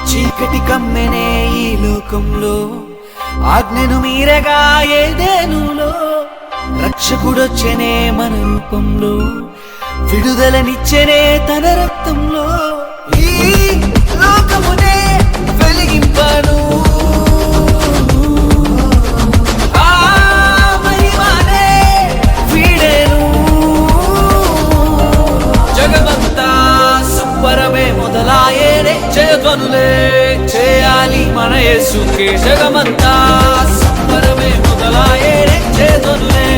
చీకటి కమ్మెనే ఈ లోకంలో, ఆజ్ఞను మీరగా ఏదేనులో రక్షకుడొచ్చనే మన రూపంలో, విడుదలనిచ్చనే తన రక్తంలో. ఈ లోకమునే వెలిగింపను, ఆ మహిమనే వీడేను. జగమంతా సంబరమే మొదలాయేనే, జయధ్వనులే చేయాలి మన యేసుకే. జగమంతా సంబరమే మొదలాయేనే, జయధ్వనులే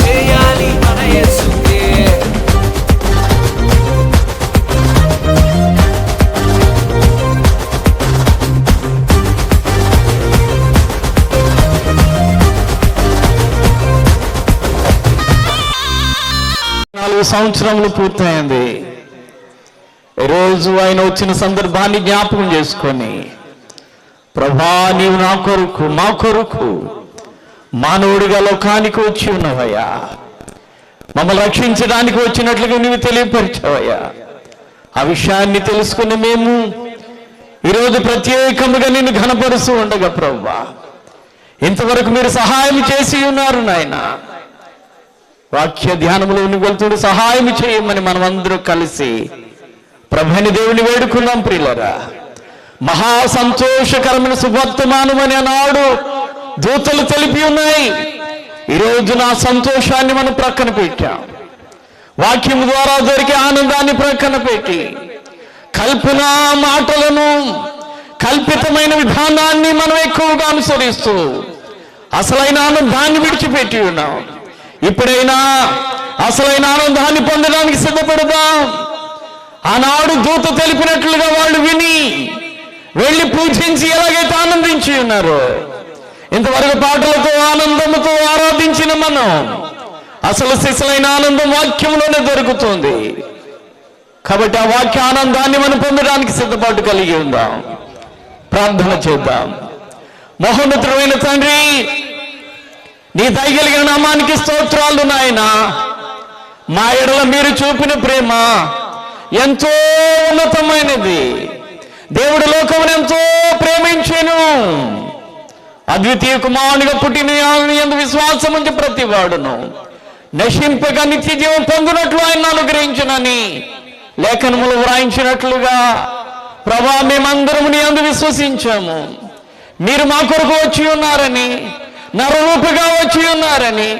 చేయాలి మన యేసుకే. సంవత్సరములు పూర్తయింది. రోజు ఆయన వచ్చిన సందర్భాన్ని జ్ఞాపకం చేసుకొని, ప్రభా నీవు నా కొరకు మా కొరకు మానవుడిగా లోకానికి వచ్చి ఉన్నావయ్యా, మమ్మల్ని రక్షించడానికి వచ్చినట్లుగా నీవు తెలియపరిచావయ్యా. ఆ విషయాన్ని తెలుసుకుని మేము ఈరోజు ప్రత్యేకముగా నిన్ను ఘనపరుస్తూ ఉండగా ప్రభా, ఇంతవరకు మీరు సహాయం చేసి ఉన్నారు నాయన. వాక్య ధ్యానములో వెళ్తుడు సహాయం చేయమని మనం అందరూ కలిసి ప్రభుని దేవుని వేడుకున్నాం. ప్రియులరా, మహా సంతోషకరమైన శుభవర్తమానమని ఆనాడు దూతలు తెలిపి ఉన్నాయి. ఈరోజు నా సంతోషాన్ని మనం ప్రక్కన పెట్టాం. వాక్యము ద్వారా దొరికే ఆనందాన్ని ప్రక్కన పెట్టి కల్పన మాటలను, కల్పితమైన విధానాన్ని మనం ఎక్కువగా అనుసరిస్తూ అసలైన ఆనందాన్ని విడిచిపెట్టి ఉన్నాం. ఇప్పుడైనా అసలైన ఆనందాన్ని పొందడానికి సిద్ధపడదాం. ఆనాడు దూత తెలిపినట్లుగా వాళ్ళు విని వెళ్ళి పూజించి ఎలాగైతే ఆనందించి ఉన్నారు, ఇంతవరకు పాటలతో ఆనందంతో ఆరాధించిన మనం అసలు సిసలైన ఆనందం వాక్యంలోనే దొరుకుతుంది. కాబట్టి ఆ వాక్య ఆనందాన్ని మనం పొందడానికి సిద్ధపాటు కలిగి ఉందాం. ప్రార్థన చేద్దాం. మహోన్నతుడైన తండ్రి, నీ దయగలిగిన నామానికి స్తోత్రాలు నాయన. మా ఎడల మీరు చూపిన ప్రేమ ఎంతో ఉన్నతమైనది. దేవుడు లోకమును ఎంతో ప్రేమించెను. అద్వితీయ కుమారునిగా పుట్టిన యందు విశ్వాసం ఉంచి ప్రతి వాడును నశింపక నిత్య జీవం పొందినట్లు ఆయన అనుగ్రహించునని లేఖనములు వ్రాయించినట్లుగా ప్రభా, మేమందరము నీ యందు విశ్వసించాము. మీరు మా కొరకు వచ్చి ఉన్నారని, నరరూపుగా వచ్చి ఉన్నారని,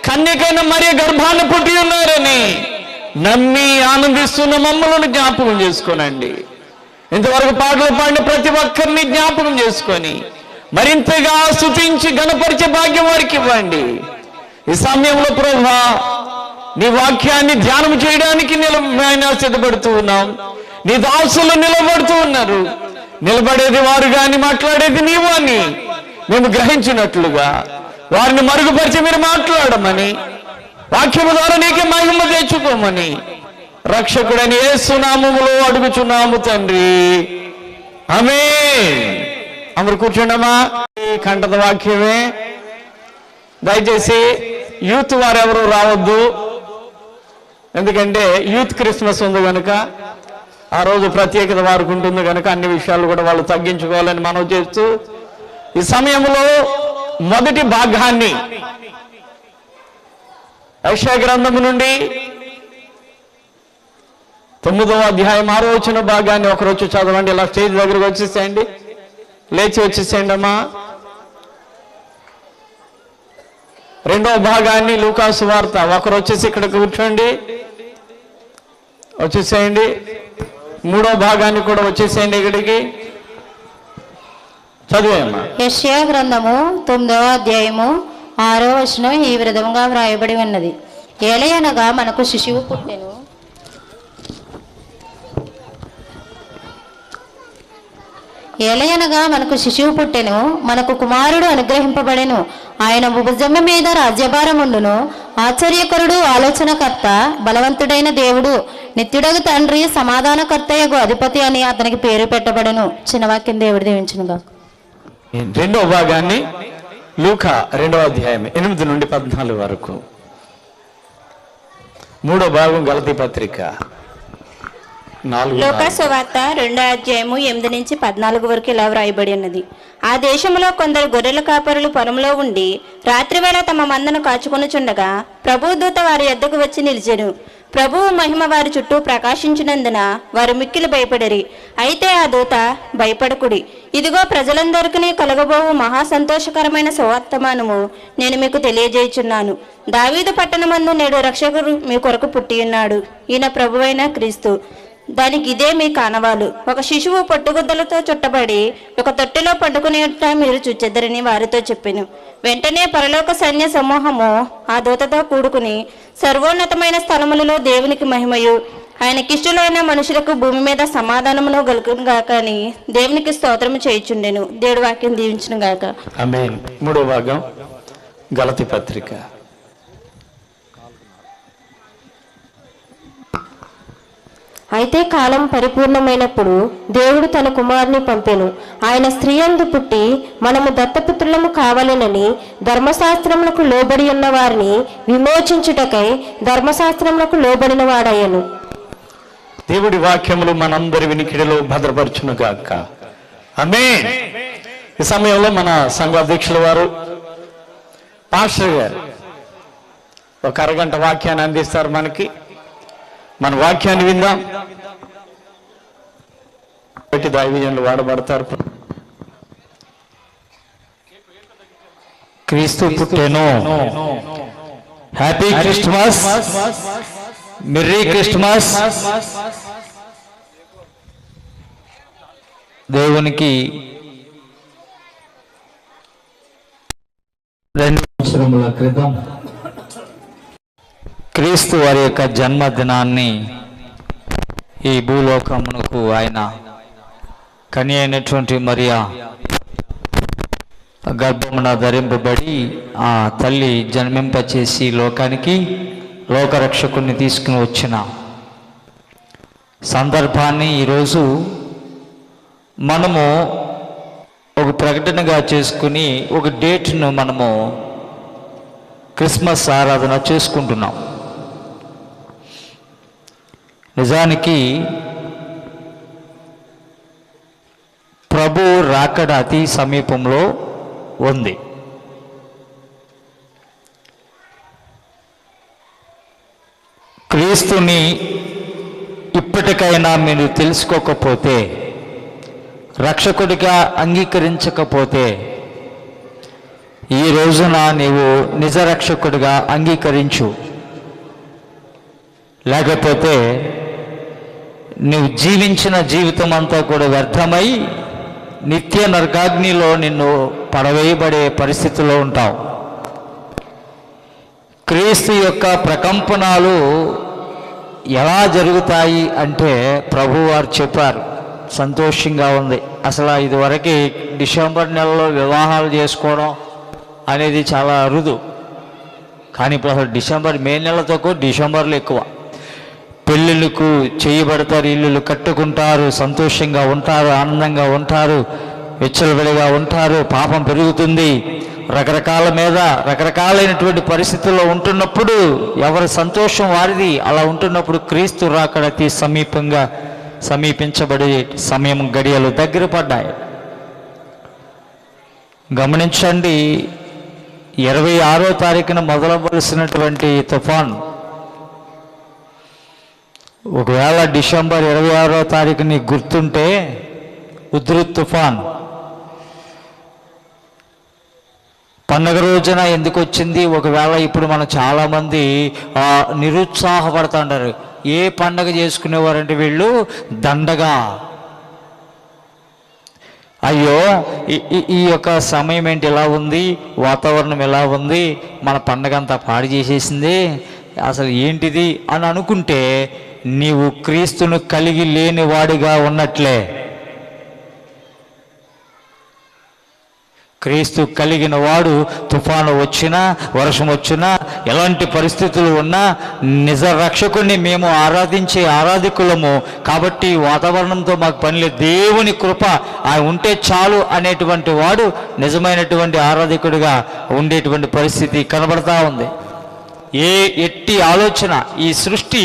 కన్యకైన మరియ గర్భాన్ని పుట్టి ఉన్నారని నమ్మి ఆనందిస్తున్న మమ్మల్ని జ్ఞాపకం చేసుకోనండి. ఇంతవరకు పాటలు పాడిన ప్రతి ఒక్కరిని జ్ఞాపకం చేసుకొని మరింతగా స్తుతించి గణపరిచే భాగ్యం వారికి ఇవ్వండి. ఈ సమయంలో ప్రభువా, నీ వాక్యాన్ని ధ్యానం చేయడానికి సిద్ధపడుతూ ఉన్నాం. నీ దాసులు నిలబడుతూ ఉన్నారు. నిలబడేది వారు కానీ మాట్లాడేది నీవు అని మేము గ్రహించినట్లుగా వారిని మరుగుపరిచి మీరు మాట్లాడమని, వాక్యము ద్వారా నీకే మహిమ తెచ్చుకోమని రక్షకుడైన యేసు నామములో అడుగుచున్నాము తండ్రి, ఆమేన్. అందరూ కూర్చోండమ్మా. కంఠద వాక్యమే. దయచేసి యూత్ వారెవరు రావద్దు, ఎందుకంటే యూత్ క్రిస్మస్ ఉంది కనుక ఆ రోజు ప్రత్యేకత వారికి ఉంటుంది కనుక అన్ని విషయాలు కూడా వాళ్ళు తగ్గించుకోవాలని మనవి చేస్తూ ఈ సమయంలో మొదటి భాగాన్ని యెషయా గ్రంథము నుండి 9వ అధ్యాయం 6వ వచన భాగాన్ని ఒకరు వచ్చి చదవండి. ఇలా స్టేజ్ దగ్గరకు వచ్చేసేయండి, లేచి వచ్చేసేయండి అమ్మా. 2వ భాగాన్ని లూకాసు వార్త ఒకరు వచ్చేసి ఇక్కడ కూర్చోండి, వచ్చేసేయండి. 3వ భాగాన్ని కూడా వచ్చేసేయండి ఇక్కడికి, చదివేయమ్మా. యెషయా గ్రంథము 9వ అధ్యాయము 6వ వచనం ఈ విధంగా వ్రాయబడి ఉన్నది. ఏలయనగా మనకు శిశువు పుట్టెను, ఏలయనగా మనకు శిశువు పుట్టెను, మనకు కుమారుడు అనుగ్రహింపబడెను, ఆయన భుజము మీద రాజ్యభారం ఉండును. ఆశ్చర్యకరుడు, ఆలోచనకర్త, బలవంతుడైన దేవుడు, నిత్యుడగు తండ్రి, సమాధానకర్తయగు అధిపతి అని అతనికి పేరు పెట్టబడెను. చిన్న వాక్యం దేవుడి దీవించునుగా. 2వ భాగాన్ని లూకా 2వ అధ్యాయం 8 నుండి 14 వరకు. 3వ భాగం గలతీ పత్రిక లూకాసు వార్త 2:8-14 వరకు ఇలా వ్రాయబడి ఉన్నది. ఆ దేశంలో కొందరు గొర్రెల కాపరులు పొలంలో ఉండి రాత్రివేళ తమ మందను కాచుకొనుచుండగా ప్రభువు దూత వారి యొద్దకు వచ్చి నిలిచెను. ప్రభువు మహిమ వారి చుట్టూ ప్రకాశించినందున వారు మిక్కిలి భయపడిరి. అయితే ఆ దూత, భయపడకుడి, ఇదిగో ప్రజలందరికీ కలగబోవు మహా సంతోషకరమైన సువర్తమానము నేను మీకు తెలియజేయుచున్నాను. దావీదు పట్టణమందు నేడు రక్షకుడు మీ కొరకు పుట్టియున్నాడు. ఈయన ప్రభువైన క్రీస్తు. దానికి ఇదే మీ కానవాలు. ఒక శిశువు పొట్టుగుద్దలతో చుట్టబడి ఒక తొట్టెలో పండుకునేట మీరు చూచెద్దరని వారితో చెప్పెను. వెంటనే పరలోక సైన్య సమూహము ఆ దూతతో కూడుకుని సర్వోన్నతమైన స్థలములలో దేవునికి మహిమయు ఆయనకిష్టులైన మనుషులకు భూమి మీద సమాధానమును గలుగునుగాక అని దేవునికి స్తోత్రము చేయుచుండెను. దేవుడి వాక్యం దీవించును గాక. ఆమేన్. మూడో భాగం గలతీ పత్రిక. అయితే కాలం పరిపూర్ణమైనప్పుడు దేవుడు తన కుమారుని పంపెను. ఆయన స్త్రీయందు పుట్టి మనము దత్తపుత్రులము కావాలనని ధర్మశాస్త్రములకు లోబడి ఉన్న వారిని విమోచించుటకై ధర్మశాస్త్రములకు లోబడిన వాడయ్యను. దేవుడి వాక్యములు మనందరి వినికిడిలో భద్రపరచునుగాక. ఆమేన్. ఈ సమయంలో మన సంఘ అధ్యక్షుల వారు పాస్టర్ గారు ఒక అరగంట వాక్యాన్ని అందిస్తారు. మన వాక్యాన్ని విందాం. దైవజనులు వాడబడతారు. క్రీస్తు పుట్టెను. Happy Christmas, merry Christmas. దేవునికి 2 సంవత్సరముల క్రితం క్రీస్తు వారి యొక్క జన్మదినాన్ని ఈ భూలోకమునకు ఆయన కని అయినటువంటి మరియా గర్భమున ధరింపబడి ఆ తల్లి జన్మింపచేసి లోకానికి లోకరక్షకుని తీసుకుని వచ్చిన సందర్భాన్ని ఈరోజు మనము ఒక ప్రకటనగా చేసుకుని ఒక డేట్ను మనము క్రిస్మస్ ఆరాధన చేసుకుంటున్నాం. నిజానికి ప్రభు రాకడ అతి సమీపంలో ఉంది. క్రీస్తుని ఇప్పటికైనా మీరు తెలుసుకోకపోతే, రక్షకుడిగా అంగీకరించకపోతే, ఈ రోజున నీవు నిజ రక్షకుడిగా అంగీకరించు. లేకపోతే నువ్వు జీవించిన జీవితం అంతా కూడా వ్యర్థమై నిత్య నరకాగ్నిలో నిన్ను పడవేయబడే పరిస్థితిలో ఉంటావు. క్రీస్తు యొక్క ప్రకంపనాలు ఎలా జరుగుతాయి అంటే ప్రభువారు చెప్పారు. సంతోషంగా ఉంది. అసలు ఇదివరకు డిసెంబర్ నెలలో వివాహాలు చేసుకోవడం అనేది చాలా అరుదు. కానీ ఇప్పుడు అసలు మే నెలతో డిసెంబర్లో ఎక్కువ పెళ్ళిళ్ళకు చేయబడతారు, ఇల్లులు కట్టుకుంటారు, సంతోషంగా ఉంటారు, ఆనందంగా ఉంటారు, విచ్చలవిడిగా ఉంటారు. పాపం పెరుగుతుంది. రకరకాలైనటువంటి పరిస్థితుల్లో ఉంటున్నప్పుడు ఎవరి సంతోషం వారిది. అలా ఉంటున్నప్పుడు క్రీస్తు రాకడ అతి సమీపించబడే సమయం గడియలు దగ్గర పడ్డాయి. గమనించండి, 26వ తారీఖున మొదలవలసినటువంటి తుఫాన్ ఒకవేళ డిసెంబర్ 26వ తారీఖు నీకు గుర్తుంటే ఉధృత్ తుఫాన్ పండగ రోజున ఎందుకు వచ్చింది? ఒకవేళ ఇప్పుడు మనం చాలామంది నిరుత్సాహపడుతూ ఉంటారు. ఏ పండగ చేసుకునేవారంటే వీళ్ళు దండగా, అయ్యో ఈ యొక్క సమయం ఏంటి ఇలా ఉంది, వాతావరణం ఎలా ఉంది, మన పండగ అంతా పాడు చేసేసింది, అసలు ఏంటిది అని అనుకుంటే నీవు క్రీస్తును కలిగి లేని వాడిగా ఉన్నట్లే. క్రీస్తు కలిగిన వాడు తుఫాను వచ్చినా, వర్షం వచ్చినా, ఎలాంటి పరిస్థితులు ఉన్నా నిజ రక్షకుడిని మేము ఆరాధించే ఆరాధికులము కాబట్టి వాతావరణంతో మాకు పని లేదు, దేవుని కృప ఆయన ఉంటే చాలు అనేటువంటి వాడు నిజమైనటువంటి ఆరాధికుడిగా ఉండేటువంటి పరిస్థితి కనబడతా ఉంది. ఎట్టి ఆలోచన, ఈ సృష్టి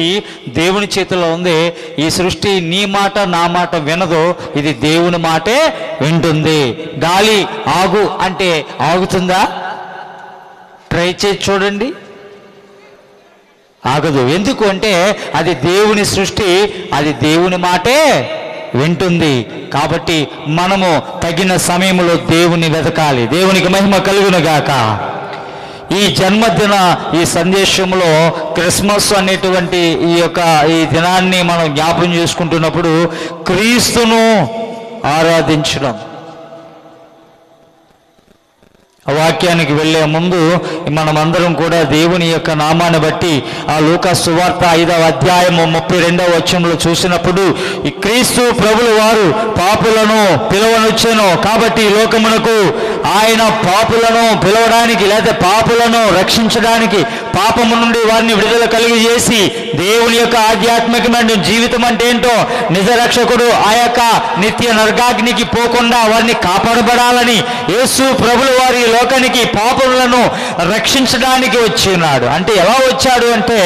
దేవుని చేతిలో ఉంది. ఈ సృష్టి నీ మాట నా మాట వినదు, ఇది దేవుని మాటే వింటుంది. గాలి ఆగు అంటే ఆగుతుందా? ట్రై చేసి చూడండి, ఆగదు. ఎందుకు అంటే అది దేవుని సృష్టి, అది దేవుని మాటే వింటుంది. కాబట్టి మనము తగిన సమయంలో దేవుని వెతకాలి. దేవునికి మహిమ కలుగునుగాక. ఈ జన్మదిన ఈ సందేశంలో క్రిస్మస్ అనేటువంటి ఈ దినాన్ని మనం జ్ఞాపం చేసుకుంటున్నప్పుడు క్రీస్తును ఆరాధించడం. వాక్యానికి వెళ్ళే ముందు మనమందరం కూడా దేవుని యొక్క నామాన్ని బట్టి ఆ లూకా సువార్త 5వ అధ్యాయము 32వ వచనంలో చూసినప్పుడు, ఈ క్రీస్తు ప్రభుల వారు పాపులను పిలవనొచ్చెను, కాబట్టి ఈ లోకమునకు ఆయన పాపులను పిలవడానికి లేదా పాపులను రక్షించడానికి, పాపము నుండి వారిని విడుదల కలిగజేసి దేవుని యొక్క ఆధ్యాత్మికమైన జీవితం అంటే ఏంటో, నిజ రక్షకుడు ఆ యొక్క నిత్య నరకాగ్నికి పోకుండా వారిని కాపాడబడాలని యేసు ప్రభుల వారి లోకానికి పాపులను రక్షించడానికి వచ్చినాడు. అంటే ఎలా వచ్చాడు అంటే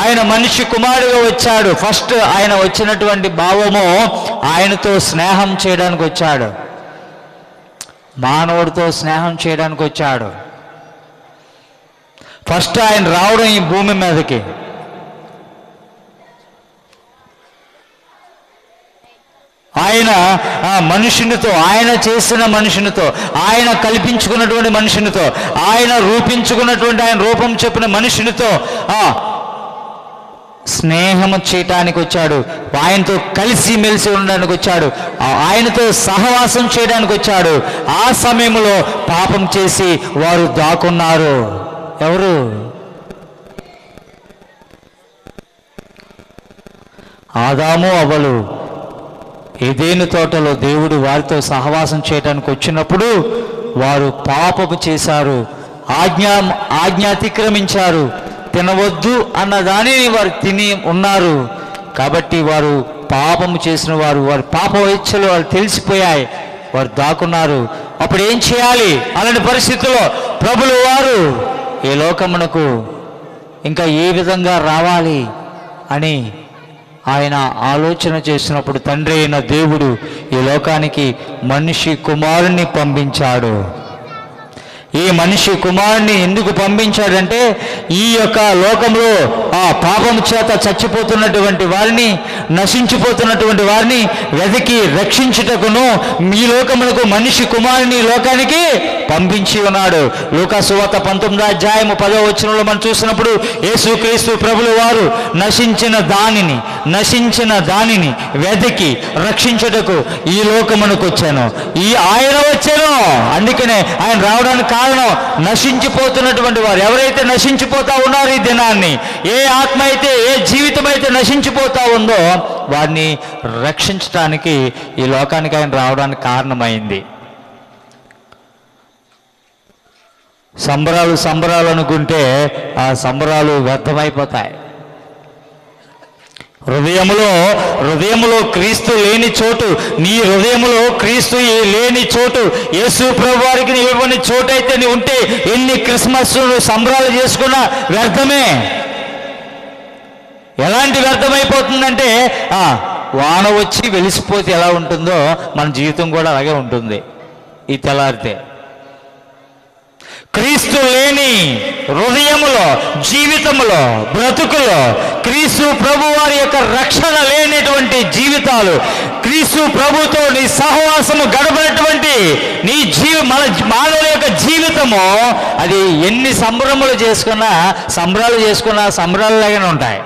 ఆయన మనిషి కుమారుడుగా వచ్చాడు. ఫస్ట్ ఆయన వచ్చినటువంటి భావము ఆయనతో స్నేహం చేయడానికి వచ్చాడు, మానవుడితో స్నేహం చేయడానికి వచ్చాడు. ఫస్ట్ ఆయన రావడం ఈ భూమి మీదకి ఆయన మనుషునితో, ఆయన చేసిన మనుషునితో, ఆయన కల్పించుకున్నటువంటి మనుషునితో, ఆయన రూపించుకున్నటువంటి ఆయన రూపం చెప్పిన మనుషునితో స్నేహము చేయటానికి వచ్చాడు. ఆయనతో కలిసి మెలిసి ఉండడానికి వచ్చాడు, ఆయనతో సహవాసం చేయడానికి వచ్చాడు. ఆ సమయంలో పాపం చేసి వారు దాక్కున్నారు. ఎవరు? ఆదాము అవ్వలు. ఏదెను తోటలో దేవుడు వారితో సహవాసం చేయడానికి వచ్చినప్పుడు వారు పాపము చేశారు, ఆజ్ఞ అతిక్రమించారు. తినవద్దు అన్న దానిని వారు తిని ఉన్నారు. కాబట్టి వారు పాపము చేసిన వారు పాప ఇచ్చలు వాళ్ళు తెలిసిపోయాయి, వారు దాక్కున్నారు. అప్పుడు ఏం చేయాలి? అలాంటి పరిస్థితుల్లో ప్రభుల వారు ఈ లోకమునకు ఇంకా ఏ విధంగా రావాలి అని ఆయన ఆలోచన చేసినప్పుడు తండ్రి అయిన దేవుడు ఈ లోకానికి మనిషి కుమారుని పంపించాడు. ఈ మనిషి కుమారుని ఎందుకు పంపించాడంటే ఈ యొక్క లోకంలో ఆ పాపము చేత చచ్చిపోతున్నటువంటి వారిని, నశించిపోతున్నటువంటి వారిని వెతికి రక్షించుటకును ఈ లోకమునకు మనిషి కుమారుని లోకానికి పంపించి ఉన్నాడు. లూకా సువార్త 19వ అధ్యాయము 10వ వచనంలో మనం చూసినప్పుడు యేసుక్రీస్తు ప్రభుల వారు నశించిన దానిని వెతికి రక్షించుటకు ఈ లోకమునకు వచ్చాను. ఆయన వచ్చాను. అందుకనే ఆయన రావడానికి కారణం నశించిపోతున్నటువంటి వారు ఎవరైతే నశించిపోతా ఉన్నారు ఈ దినాన్ని, ఏ ఆత్మ అయితే, ఏ జీవితం అయితే నశించిపోతా ఉందో వారిని రక్షించడానికి ఈ లోకానికి ఆయన రావడానికి కారణమైంది. సంబరాలు అనుకుంటే ఆ సంబరాలు వ్యర్థమైపోతాయి. హృదయములో క్రీస్తు లేని చోటు, నీ హృదయములో క్రీస్తు లేని చోటు, యేసు ప్రభు వారికి నీ ఇవ్వని చోటు అయితే నీ ఉంటే ఎన్ని క్రిస్మస్ సంబరాలు చేసుకున్నా వ్యర్థమే. ఎలాంటి వ్యర్థమైపోతుందంటే వాన వచ్చి వెలిసిపోతే ఎలా ఉంటుందో మన జీవితం కూడా అలాగే ఉంటుంది ఈ తెల్లారితే. క్రీస్తు లేని హృదయములో, జీవితంలో, బ్రతుకులో, క్రీస్తు ప్రభు వారి యొక్క రక్షణ లేనటువంటి జీవితాలు, క్రీస్తు ప్రభుతో నీ సహవాసము గడపనటువంటి నీ మానవుల యొక్క జీవితము అది ఎన్ని సంబరాలు చేసుకున్నా సంబరాలులాగానే ఉంటాయి.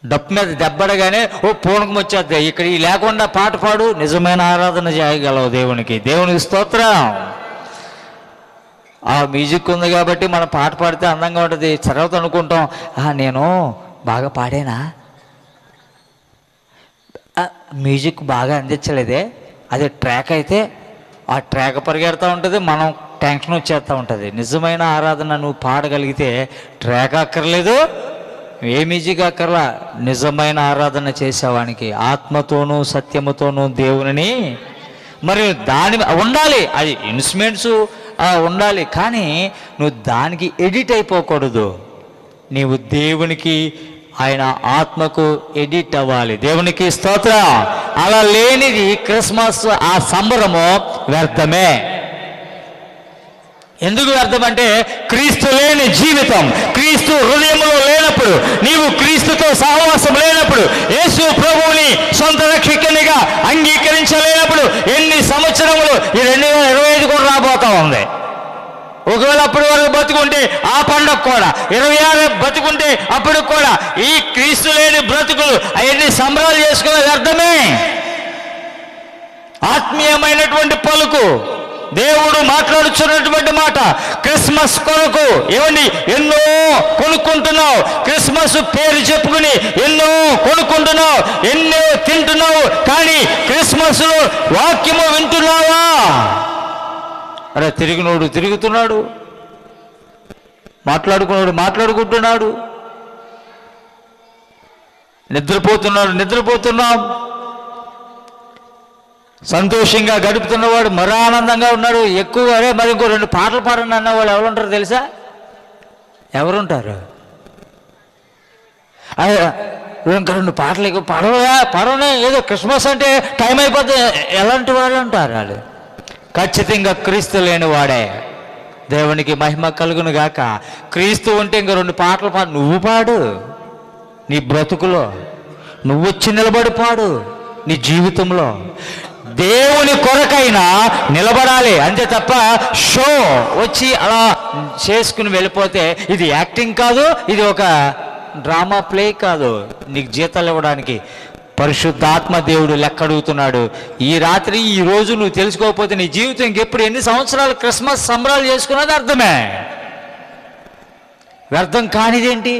డప్పు మీద దెబ్బడగానే పూనకం వచ్చేద్ది. ఇక్కడ ఈ లేకుండా పాట పాడు, నిజమైన ఆరాధన చేయగలవు దేవునికి. దేవునికి స్తోత్రం. ఆ మ్యూజిక్ ఉంది కాబట్టి మనం పాట పాడితే అందంగా ఉంటుంది. తర్వాత అనుకుంటాం, నేను బాగా పాడేనా, మ్యూజిక్ బాగా అందించలేదే. అదే ట్రాక్ అయితే ఆ ట్రాక్ పరిగెడతా ఉంటుంది, మనం టెన్షన్ వచ్చేస్తూ ఉంటుంది. నిజమైన ఆరాధన నువ్వు పాడగలిగితే ట్రాక్ అక్కర్లేదు, ఏ మ్యూజిక్ అక్కర్లా. నిజమైన ఆరాధన చేసేవానికి ఆత్మతోనూ సత్యముతోనూ దేవుని మరి దాని ఉండాలి. అది ఇన్స్ట్రుమెంట్స్ ఉండాలి, కానీ నువ్వు దానికి ఎడిట్ అయిపోకూడదు. నీవు దేవునికి, ఆయన ఆత్మకు ఎడిట్ అవ్వాలి. దేవునికి స్తోత్రం. అలా లేనిది క్రిస్మస్ ఆ సంబరము వ్యర్థమే. ఎందుకు వ్యర్థం అంటే క్రీస్తు లేని జీవితం, క్రీస్తు హృదయంలో లేనప్పుడు, నీవు క్రీస్తుతో సహవాసం లేనప్పుడు, యేసు ప్రభువుని సొంత రక్షకునిగా అంగీకరించలేనప్పుడు ఎన్ని సంవత్సరములు ఈ 2025 కూడా రాబోతా ఉంది. ఒకవేళ అప్పటి వరకు బతుకుంటే ఆ పండుగ కూడా, 26 బతుకుంటే అప్పుడు కూడా ఈ క్రీస్తు లేని బ్రతుకులు అవన్నీ సంబరాలు చేసుకునే వ్యర్థమే. ఆత్మీయమైనటువంటి పలుకు, దేవుడు మాట్లాడుచున్నటువంటి మాట, క్రిస్మస్ కొరకు ఏమండి ఎన్నో కొనుక్కుంటున్నావు, క్రిస్మస్ పేరు చెప్పుకుని ఎన్నో కొనుక్కుంటున్నావు, ఎన్నో తింటున్నావు, కానీ క్రిస్మస్ లో వాక్యము వింటున్నావా? అరే తిరిగినోడు తిరుగుతున్నాడు, మాట్లాడుకుంటున్నాడు, నిద్రపోతున్నాం. సంతోషంగా గడుపుతున్నవాడు మరో ఆనందంగా ఉన్నాడు. ఎక్కువ అరే మరి ఇంకో 2 పాటలు పాడండి అన్నవాళ్ళు ఎవరుంటారు తెలుసా? ఎవరుంటారు? ఇంకా 2 పాటలు ఎక్కువ పడవనే, ఏదో క్రిస్మస్ అంటే టైం అయిపోతే ఎలాంటి వాళ్ళు అంటారు వాళ్ళు? ఖచ్చితంగా క్రీస్తు లేని వాడే. దేవునికి మహిమ కలుగును గాక. క్రీస్తు ఉంటే ఇంక 2 పాటలు నువ్వు పాడు, నీ బ్రతుకులో నువ్వు వచ్చి నిలబడి పాడు. నీ జీవితంలో దేవుని కొరకైనా నిలబడాలి అంతే తప్ప షో వచ్చి అలా చేసుకుని వెళ్ళిపోతే ఇది యాక్టింగ్ కాదు, ఇది ఒక డ్రామా ప్లే కాదు. నీకు జీతాలు ఇవ్వడానికి పరిశుద్ధాత్మ దేవుడు లెక్క అడుగుతున్నాడు. ఈ రాత్రి ఈ రోజు నువ్వు తెలుసుకోకపోతే నీ జీవితం ఇంకెప్పుడు ఎన్ని సంవత్సరాలు క్రిస్మస్ సంబరాలు చేసుకున్నది అర్థమే. వ్యర్థం కానిదేంటి?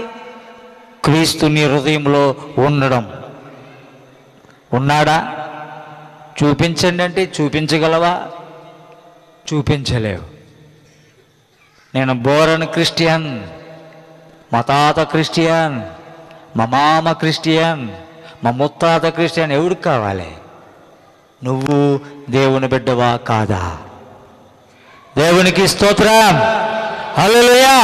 క్రీస్తు నీ హృదయంలో ఉండడం. ఉన్నాడా? చూపించండి అంటే చూపించగలవా? చూపించలేవు. నేను బోరన్ క్రిస్టియన్, మా తాత క్రిస్టియన్, మా మామ క్రిస్టియన్, మా ముత్తాత క్రిస్టియన్. ఎవరికి కావాలి? నువ్వు దేవుని బిడ్డవా కాదా? దేవునికి స్తోత్రం. హల్లెలూయా.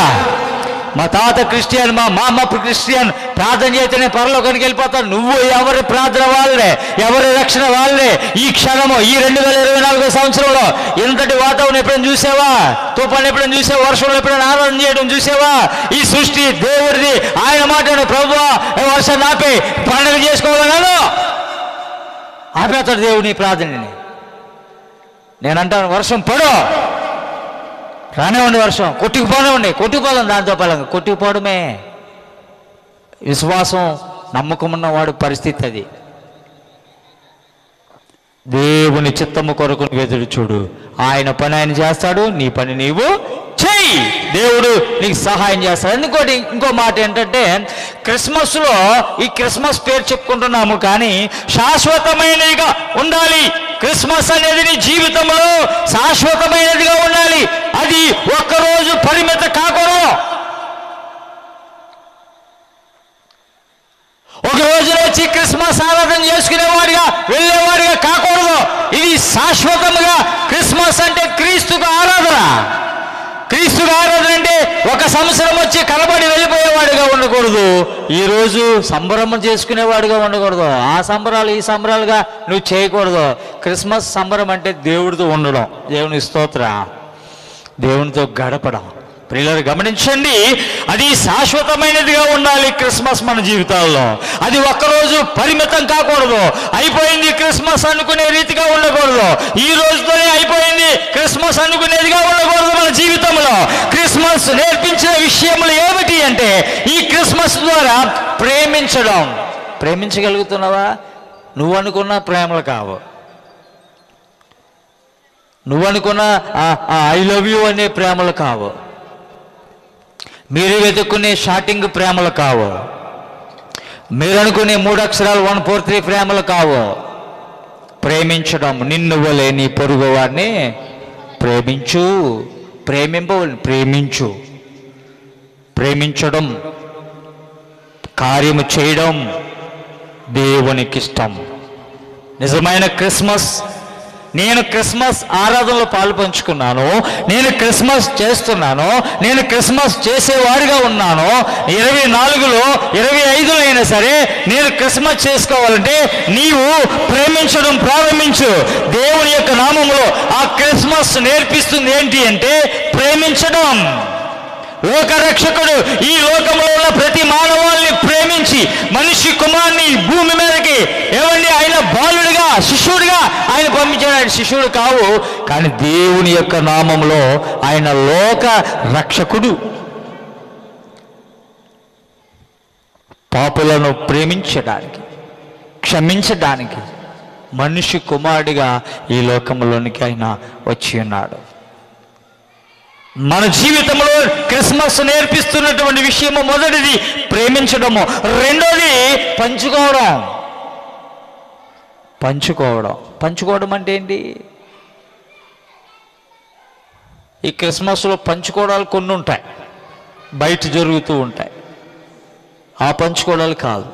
మా తాత క్రిస్టియన్, మా మామ క్రిస్టియన్, ప్రార్థన చేస్తేనే పరలోకానికి వెళ్ళిపోతాను. నువ్వు ఎవరి ప్రార్థన వాళ్ళే, ఎవరి రక్షణ వాళ్ళే. ఈ క్షణము, ఈ 2024 సంవత్సరంలో ఇంతటి వాతావరణం ఎప్పుడైనా చూసావా? తుఫాను ఎప్పుడైనా చూసావా? వర్షంలో ఎప్పుడైనా ఆరాధన చేయడం చూసావా? ఈ సృష్టి దేవుడిది. ఆయన మాట్లాడు, ప్రభువా వర్షాన్ని ఆపే పండుగ చేసుకోవాలన్నాను, ఆపేస్తాడు దేవుడు నీ ప్రార్థనని. నేనంటాను వర్షం పడు, రానివ్వండి, వర్షం కొట్టుకుపోదాం, దాంతో పలంగా కొట్టుకుపోవడమే. విశ్వాసం, నమ్మకం ఉన్నవాడు పరిస్థితి అది. దేవుని చిత్తము కొరకు ఎదురు చూడు. ఆయన పని ఆయన చేస్తాడు, నీ పని నీవు చెయ్యి. దేవుడు నీకు సహాయం చేస్తాడు. ఇంకో మాట ఏంటంటే, క్రిస్మస్లో ఈ క్రిస్మస్ పేరు చెప్పుకుంటున్నాము, కానీ శాశ్వతమైనదిగా ఉండాలి. క్రిస్మస్ అనేది నీ జీవితంలో శాశ్వతమైనదిగా ఉండాలి. అది ఒక్కరోజు పరిమిత కాకూడదు. ఒక రోజులో వచ్చి క్రిస్మస్ ఆరాధన చేసుకునేవాడిగా వెళ్ళేవాడిగా కాకూడదు. ఇది శాశ్వతముగా. క్రిస్మస్ అంటే క్రీస్తుకు ఆరాధన. క్రీస్తుకు ఆరాధన అంటే ఒక సంవత్సరం వచ్చి కలబడి వెళ్ళిపోయేవాడిగా ఉండకూడదు. ఈరోజు సంబరం చేసుకునేవాడిగా ఉండకూడదు. ఆ సంబరాలు ఈ సంబరాలుగా నువ్వు చేయకూడదు. క్రిస్మస్ సంబరం అంటే దేవుడితో ఉండడం, దేవుని స్తోత్రం, దేవునితో గడపడం. ప్రియులారా గమనించండి, అది శాశ్వతమైనదిగా ఉండాలి. క్రిస్మస్ మన జీవితాల్లో అది ఒక్కరోజు పరిమితం కాకూడదు. అయిపోయింది క్రిస్మస్ అనుకునే రీతిగా ఉండకూడదు. ఈ రోజుతోనే అయిపోయింది క్రిస్మస్ అనుకునేదిగా ఉండకూడదు. మన జీవితంలో క్రిస్మస్ నేర్పించిన విషయములు ఏమిటి అంటే, ఈ క్రిస్మస్ ద్వారా ప్రేమించడం. ప్రేమించగలుగుతున్నావా? నువ్వు అనుకున్న ప్రేమలు కావు. నువ్వు అనుకున్న ఐ లవ్ యూ అనే ప్రేమలు కావు. మీరు వెతుక్కునే షార్టింగ్ ప్రేమలు కావు. మీరు అనుకునే 3 అక్షరాలు 1 4 3 ప్రేమలు కావు. ప్రేమించడం, నిన్ను వలే నీ పొరుగు వారిని ప్రేమించు. ప్రేమించడం, కార్యము చేయడం దేవునికి ఇష్టం. నిజమైన క్రిస్మస్ నేను క్రిస్మస్ ఆరాధనలో పాలు పంచుకున్నాను, నేను క్రిస్మస్ చేస్తున్నాను, నేను క్రిస్మస్ చేసేవాడిగా ఉన్నాను. 24లో 25లో అయినా సరే నేను క్రిస్మస్ చేసుకోవాలంటే నీవు ప్రేమించడం ప్రారంభించు. దేవుని యొక్క నామములో ఆ క్రిస్మస్ నేర్పిస్తుంది ఏంటి అంటే ప్రేమించడం. లోకరక్షకుడు ఈ లోకంలో ఉన్న ప్రతి మానవాళ్ళని ప్రేమించి మనిషి కుమారుని భూమి మీదకి ఏమండి ఆయన బాలుడిగా శిష్యుడిగా ఆయన పంపించాడు. ఆయన శిష్యుడు కావు, కానీ దేవుని యొక్క నామంలో ఆయన లోక రక్షకుడు. పాపులను ప్రేమించడానికి, క్షమించడానికి మనిషి కుమారుడిగా ఈ లోకంలోనికి ఆయన వచ్చి ఉన్నాడు. మన జీవితంలో క్రిస్మస్ నేర్పిస్తున్నటువంటి విషయము మొదటిది ప్రేమించడము, రెండోది పంచుకోవడం. పంచుకోవడం అంటే ఏంటి? ఈ క్రిస్మస్లో పంచుకోవడాలు కొన్ని ఉంటాయి, బయట జరుగుతూ ఉంటాయి. ఆ పంచుకోవడాలు కాదు,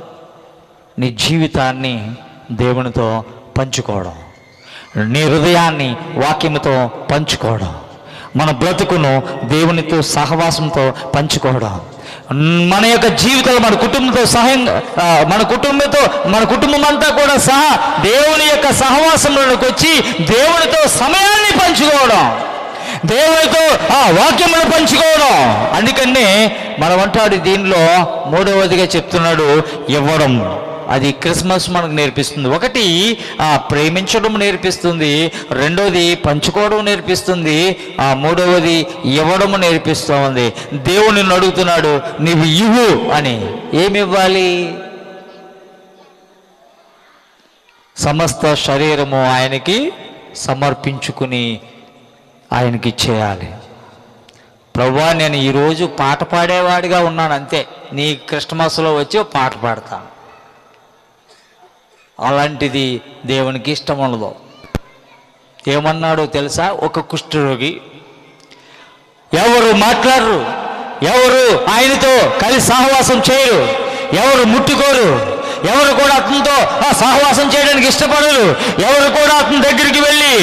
నీ జీవితాన్ని దేవునితో పంచుకోవడం, నీ హృదయాన్ని వాక్యముతో పంచుకోవడం, మన బ్రతుకును దేవునితో సహవాసంతో పంచుకోవడం, మన యొక్క జీవితాలు మన కుటుంబంతో మన కుటుంబం అంతా కూడా సహా దేవుని యొక్క సహవాసంలోకి వచ్చి దేవునితో సమయాన్ని పంచుకోవడం, దేవునితో ఆ వాక్యమును పంచుకోవడం. అందుకనే మనం అంటాడు దీనిలో మూడవదిగా చెప్తున్నాడు ఇవ్వడం. అది క్రిస్మస్ మనకు నేర్పిస్తుంది. ఒకటి ప్రేమించడం నేర్పిస్తుంది, రెండోది పంచుకోవడం నేర్పిస్తుంది, మూడవది ఇవ్వడం నేర్పిస్తూ ఉంది. దేవుని అడుగుతున్నాడు నీవు ఇవ్వు అని. ఏమి ఇవ్వాలి? సమస్త శరీరము ఆయనకి సమర్పించుకుని ఆయనకి ఇచ్చేయాలి. ప్రభువా నేను ఈరోజు పాట పాడేవాడిగా ఉన్నాను అంతే, నీ క్రిస్మస్లో వచ్చి పాట పాడతాను. అలాంటిది దేవునికి ఇష్టం ఉండదు. ఏమన్నాడో తెలుసా? ఒక కుష్ఠరోగి, ఎవరు మాట్లాడరు, ఎవరు ఆయనతో కలిసి సహవాసం చేయరు, ఎవరు ముట్టుకోరు, ఎవరు కూడా అతనితో సహవాసం చేయడానికి ఇష్టపడరు, ఎవరు కూడా అతని దగ్గరికి వెళ్ళి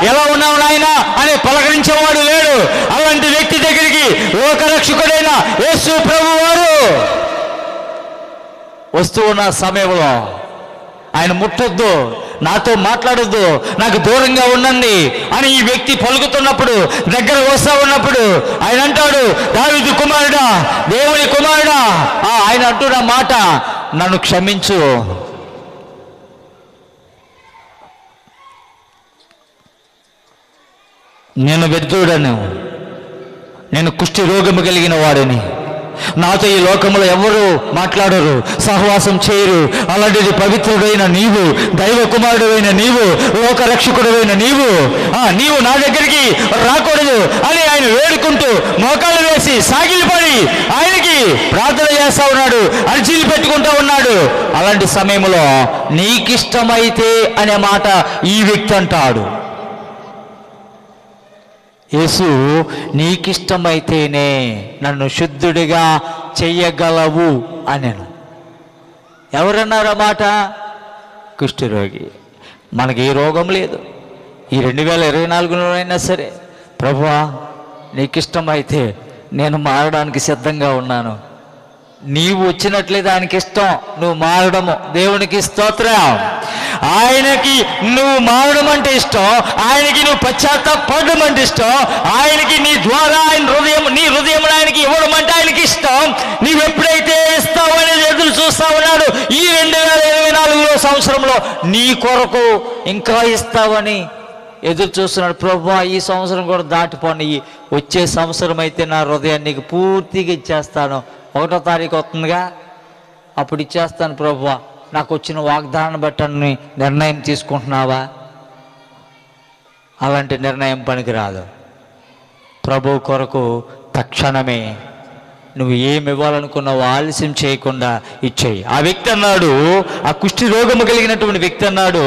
ఎలా ఉన్నావు నాయన అని పలకరించేవాడు లేడు. అలాంటి వ్యక్తి దగ్గరికి లోకరక్షకుడైన యేసు ప్రభు వారు వస్తూ ఉన్న సమయంలో ఆయన ముట్టొద్దు, నాతో మాట్లాడొద్దు, నాకు దూరంగా ఉండండి అని ఈ వ్యక్తి పలుకుతున్నప్పుడు, దగ్గర వస్తా ఉన్నప్పుడు ఆయన అంటాడు దావీదు కుమారుడా, దేవుని కుమారుడా, ఆయన అంటున్న మాట నన్ను క్షమించు. నేను వ్యర్థుడను, నేను కుష్టి రోగము కలిగిన వాడిని, నాతో ఈ లోకంలో ఎవరు మాట్లాడరు, సహవాసం చేయరు. అలాంటిది పవిత్రుడైన నీవు, దైవ కుమారుడైన నీవు, లోకరక్షకుడైన నీవు నా దగ్గరికి రాకూడదు అని ఆయన వేడుకుంటూ మోకాళ్ళు వేసి సాగిలిపడి ఆయనకి ప్రార్థన చేస్తా ఉన్నాడు, అర్జీలు పెట్టుకుంటూ ఉన్నాడు. అలాంటి సమయంలో నీకిష్టమైతే అనే మాట ఈ వ్యక్తి అంటాడు. యేసు నీకిష్టమైతేనే నన్ను శుద్ధుడిగా చెయ్యగలవు అనెను. ఎవరన్నారు ఆ మాట? కుష్ఠరోగి. మనకి ఏ రోగం లేదు. ఈ 2024లో అయినా సరే ప్రభువా నీకిష్టమైతే నేను మారడానికి సిద్ధంగా ఉన్నాను. నీవు వచ్చినట్లే దానికి ఇష్టం, నువ్వు మారడము దేవునికి స్తోత్రం. ఆయనకి నువ్వు మారడం అంటే ఇష్టం, ఆయనకి నువ్వు పశ్చాత్తాపడడం అంటే ఇష్టం, ఆయనకి నీ ద్వారా నీ హృదయం ఆయనకి ఇవ్వడం అంటే ఆయనకి ఇష్టం. నీవు ఎప్పుడైతే ఇస్తావు అనేది ఎదురు చూస్తా ఉన్నాడు. ఈ 2024 సంవత్సరంలో నీ కొరకు ఇంకా ఇస్తావని ఎదురు చూస్తున్నాడు. ప్రభువా ఈ సంవత్సరం కూడా దాటిపోని, వచ్చే సంవత్సరం అయితే నా హృదయాన్ని నీకు పూర్తిగా ఇచ్చేస్తాను. 1వ తారీఖు వస్తుందిగా, అప్పుడు ఇచ్చేస్తాను ప్రభువా, నాకు వచ్చిన వాగ్దానాన్ని బట్టి నిర్ణయం తీసుకుంటున్నావా? అలాంటి నిర్ణయం పనికిరాదు. ప్రభు కొరకు తక్షణమే నువ్వు ఏమి ఇవ్వాలనుకున్నావు ఆలస్యం చేయకుండా ఇచ్చేయి. ఆ వ్యక్తి అన్నాడు, ఆ కుష్టి రోగము కలిగినటువంటి వ్యక్తి అన్నాడు,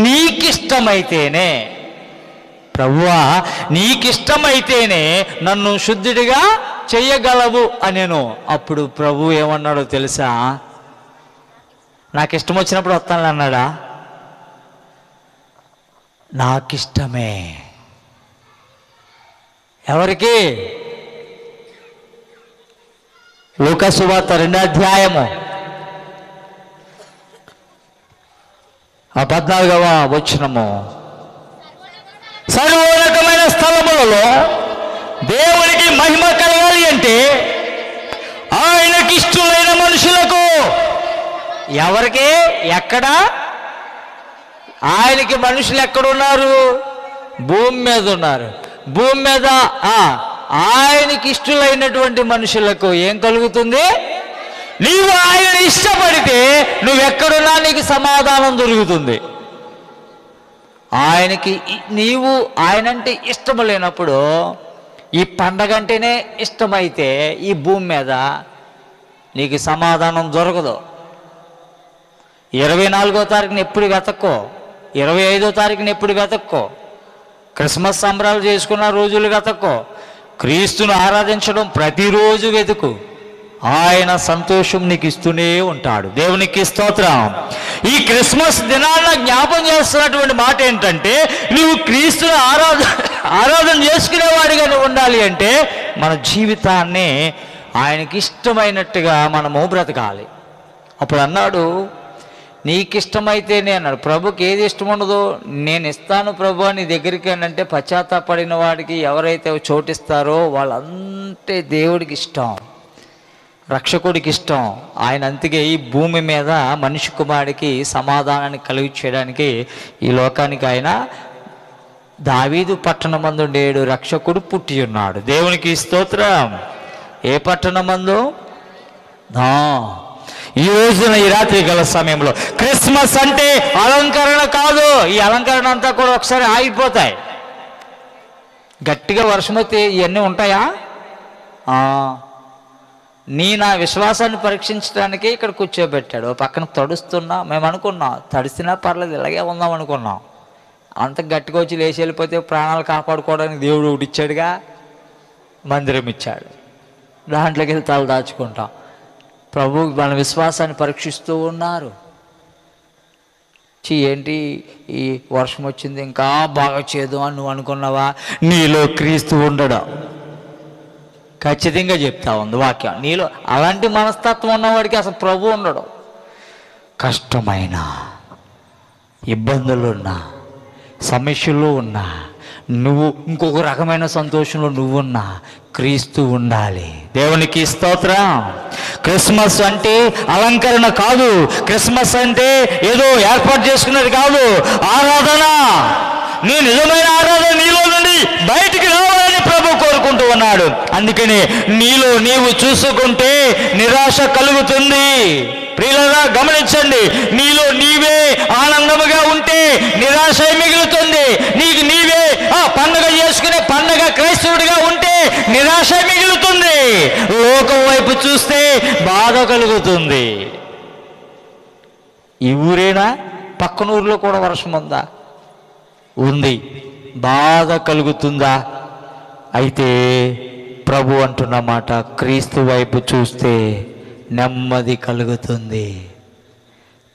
నీకిష్టమైతేనే ప్రభువా, నీకిష్టమైతేనే నన్ను శుద్ధుడిగా చెయ్యగలవు అనేను. అప్పుడు ప్రభు ఏమన్నాడో తెలుసా? నాకు ఇష్టం వచ్చినప్పుడు వస్తాను అన్నాడా? నాకిష్టమే. ఎవరికి? లూకా సువార్త 2వ అధ్యాయము 14వ వచనము. సర్వోన్నతమైన స్థలములలో దేవునికి మహిమ కలగాలి అంటే ఆయనకి ఇష్టమైన మనుషులకు. ఎవరికి? ఎక్కడ? ఆయనకి మనుషులు ఎక్కడున్నారు? భూమి మీద ఉన్నారు. భూమి మీద ఆయనకి ఇష్టలైనటువంటి మనుషులకు ఏం కలుగుతుంది? నీవు ఆయన ఇష్టపడితే నువ్వెక్కడున్నా నీకు సమాధానం దొరుకుతుంది. నీవు ఆయనంటే ఇష్టం లేనప్పుడు, ఈ పండగ అంటేనే ఇష్టమైతే ఈ భూమి మీద నీకు సమాధానం దొరకదు. 24వ తారీఖున ఎప్పుడు వెతక్కో, 25వ తారీఖున ఎప్పుడు వెతక్కో, క్రిస్మస్ సంబరాలు చేసుకున్న రోజులు వెతక్కో, క్రీస్తును ఆరాధించడం ప్రతిరోజు వెతుకు. ఆయన సంతోషం నీకు ఇస్తూనే ఉంటాడు. దేవునికి స్తోత్రం. ఈ క్రిస్మస్ దినాన్న జ్ఞాపం చేస్తున్నటువంటి మాట ఏంటంటే, నువ్వు క్రీస్తును ఆరాధన చేసుకునేవాడిగా నువ్వు ఉండాలి అంటే మన జీవితాన్ని ఆయనకి ఇష్టమైనట్టుగా మనము బ్రతకాలి. అప్పుడు అన్నాడు, నీకిష్టమైతేనే అన్నాడు. ప్రభుకి ఏది ఇష్టం ఉండదో నేను ఇస్తాను ప్రభు నీ దగ్గరికి అంటే పశ్చాత్తాపడిన వాడికి ఎవరైతే చోటిస్తారో వాళ్ళంటే దేవుడికి ఇష్టం, రక్షకుడికి ఇష్టం. ఆయన అంతకే ఈ భూమి మీద మనిషి కుమారుడికి సమాధానాన్ని కలిగి చేయడానికి ఈ లోకానికి ఆయన దావీదు పట్టణమందు రక్షకుడు పుట్టి ఉన్నాడు. దేవునికి స్తోత్రం. ఏ పట్టణమందు? ఈ రోజున ఈ రాత్రి గల సమయంలో క్రిస్మస్ అంటే అలంకరణ కాదు. ఈ అలంకరణ అంతా కూడా ఒకసారి ఆగిపోతాయి. గట్టిగా వర్షం అయితే ఇవన్నీ ఉంటాయా? నా విశ్వాసాన్ని పరీక్షించడానికి ఇక్కడ కూర్చోబెట్టాడు. పక్కన తడుస్తున్నా, మేము అనుకున్నాం తడిసినా పర్లేదు ఇలాగే ఉందాం అనుకున్నాం. అంత గట్టిగా వచ్చి లేచి వెళ్ళిపోతే ప్రాణాలు కాపాడుకోవడానికి దేవుడు ఒకటి ఇచ్చాడుగా, మందిరం ఇచ్చాడు. దాంట్లోకి వెళ్ళి తల దాచుకుంటాం. ప్రభు మన విశ్వాసాన్ని పరీక్షిస్తూ ఉన్నారు. ఏంటి ఈ వర్షం వచ్చింది ఇంకా బాగా చేదు అని నువ్వు అనుకున్నావా? నీలో క్రీస్తు ఉండడు. ఖచ్చితంగా చెప్తా ఉంది వాక్యం. నీలో అలాంటి మనస్తత్వం ఉన్నవాడికి అసలు ప్రభు ఉండడు. కష్టమైన ఇబ్బందులున్నా, సమస్యలు ఉన్నా, నువ్వు ఇంకొక రకమైన సంతోషంలో నువ్వున్నా క్రీస్తు ఉండాలి. దేవునికి స్తోత్రం. క్రిస్మస్ అంటే అలంకరణ కాదు. క్రిస్మస్ అంటే ఏదో ఏర్పాటు చేసుకున్నది కాదు. ఆరాధన. నీ నిజమైన ఆరాధన నీలో నుండి బయటికి రావాలని ప్రభు కోరుకుంటూ ఉన్నాడు. అందుకని నీలో నీవు చూసుకుంటే నిరాశ కలుగుతుంది. ప్రియులారా గమనించండి, నీలో నీవే ఆనందముగా ఉంటే నిరాశ మిగులుతుంది. నీకు నీవే పండగ చేసుకునే పండగ క్రైస్తవుడిగా ఉంటే నిరాశ మిగులుతుంది. లోకం వైపు చూస్తే బాధ కలుగుతుంది. ఈ ఊరేనా? పక్కన ఊరిలో కూడా వర్షం ఉందా? ఉంది. బాధ కలుగుతుందా? అయితే ప్రభు అంటున్నమాట, క్రీస్తు వైపు చూస్తే నెమ్మది కలుగుతుంది.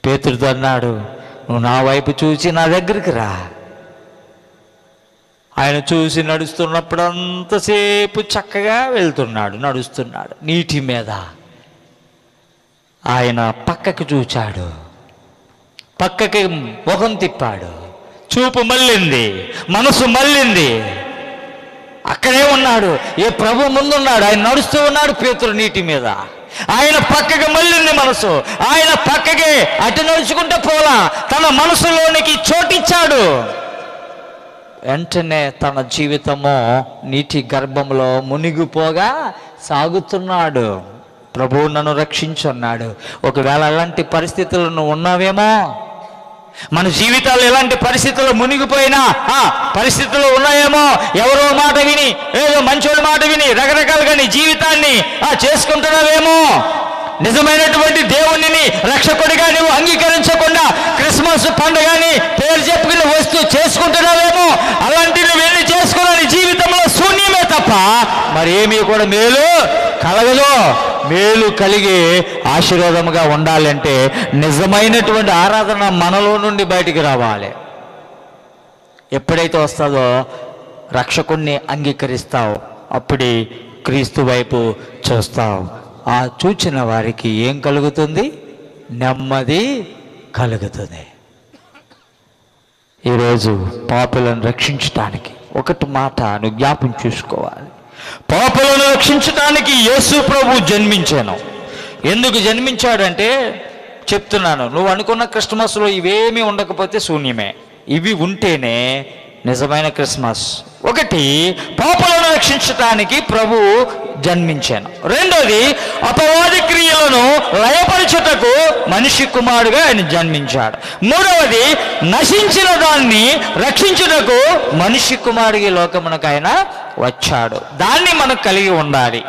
పేతురుతో అన్నాడు, నువ్వు నా వైపు చూసి నా దగ్గరికి రా. ఆయన చూసి నడుస్తున్నప్పుడు అంతసేపు చక్కగా వెళ్తున్నాడు, నడుస్తున్నాడు నీటి మీద. ఆయన పక్కకి చూచాడు, పక్కకి ముఖం తిప్పాడు, చూపు మళ్ళింది, మనసు మళ్ళింది. అక్కడే ఉన్నాడు. ఏ ప్రభు ముందున్నాడు, ఆయన నడుస్తూ ఉన్నాడు. పేతురు నీటి మీద, ఆయన పక్కకి మళ్ళింది మనసు. ఆయన పక్కకి అటు నడుచుకుంటే పోలా, తన మనసులోనికి చోటిచ్చాడు. వెంటనే తన జీవితము నీటి గర్భంలో మునిగిపోగా సాగుతున్నాడు. ప్రభువు నన్ను రక్షించున్నాడు. ఒకవేళ అలాంటి పరిస్థితుల్లో నువ్వు ఉన్నావేమో, మన జీవితాలు ఎలాంటి పరిస్థితుల్లో మునిగిపోయినా పరిస్థితులు ఉన్నాయేమో, ఎవరో మాట విని, ఏదో మంచోడి మాట విని రకరకాలుగా నీ జీవితాన్ని చేసుకుంటున్నావేమో, నిజమైనటువంటి దేవుణ్ణి రక్షకుడిగా నువ్వు అంగీకరించకుండా క్రిస్మస్ పండుగని పేరు చెప్పుకుని వస్తూ చేసుకుంటున్నావేమో. అలాంటి నువ్వు వెళ్ళి చేసుకున్న నీ జీవితంలో శూన్యమే తప్ప మరేమీ కూడా మేలు కలగదు. మేలు కలిగి ఆశీర్వాదముగా ఉండాలంటే నిజమైనటువంటి ఆరాధన మనలో నుండి బయటికి రావాలి. ఎప్పుడైతే వస్తుందో రక్షకుణ్ణి అంగీకరిస్తావు, అప్పుడే క్రీస్తు వైపు చూస్తావు. ఆ చూచిన వారికి ఏం కలుగుతుంది? నెమ్మది కలుగుతుంది. ఈరోజు పాపులను రక్షించటానికి ఒకటి మాట నువ్వు జ్ఞాపం చూసుకోవాలి. పాపులను రక్షించటానికి యేసు ప్రభు జన్మించాను. ఎందుకు జన్మించాడంటే చెప్తున్నాను, నువ్వు అనుకున్న క్రిస్మస్లో ఇవేమీ ఉండకపోతే శూన్యమే. ఇవి ఉంటేనే నిజమైన క్రిస్మస్. ఒకటి, పాపులను రక్షించటానికి ప్రభు జన్మించాను. రెండోది, అపవాది క్రియలను లయపరచుటకు మనిషి కుమారుడుగా ఆయన జన్మించాడు. మూడవది, నశించిన దాన్ని రక్షించుటకు మనిషి కుమారుడికి లోకమునకు ఆయన వచ్చాడు. దాన్ని మనకు కలిగి ఉండాలి.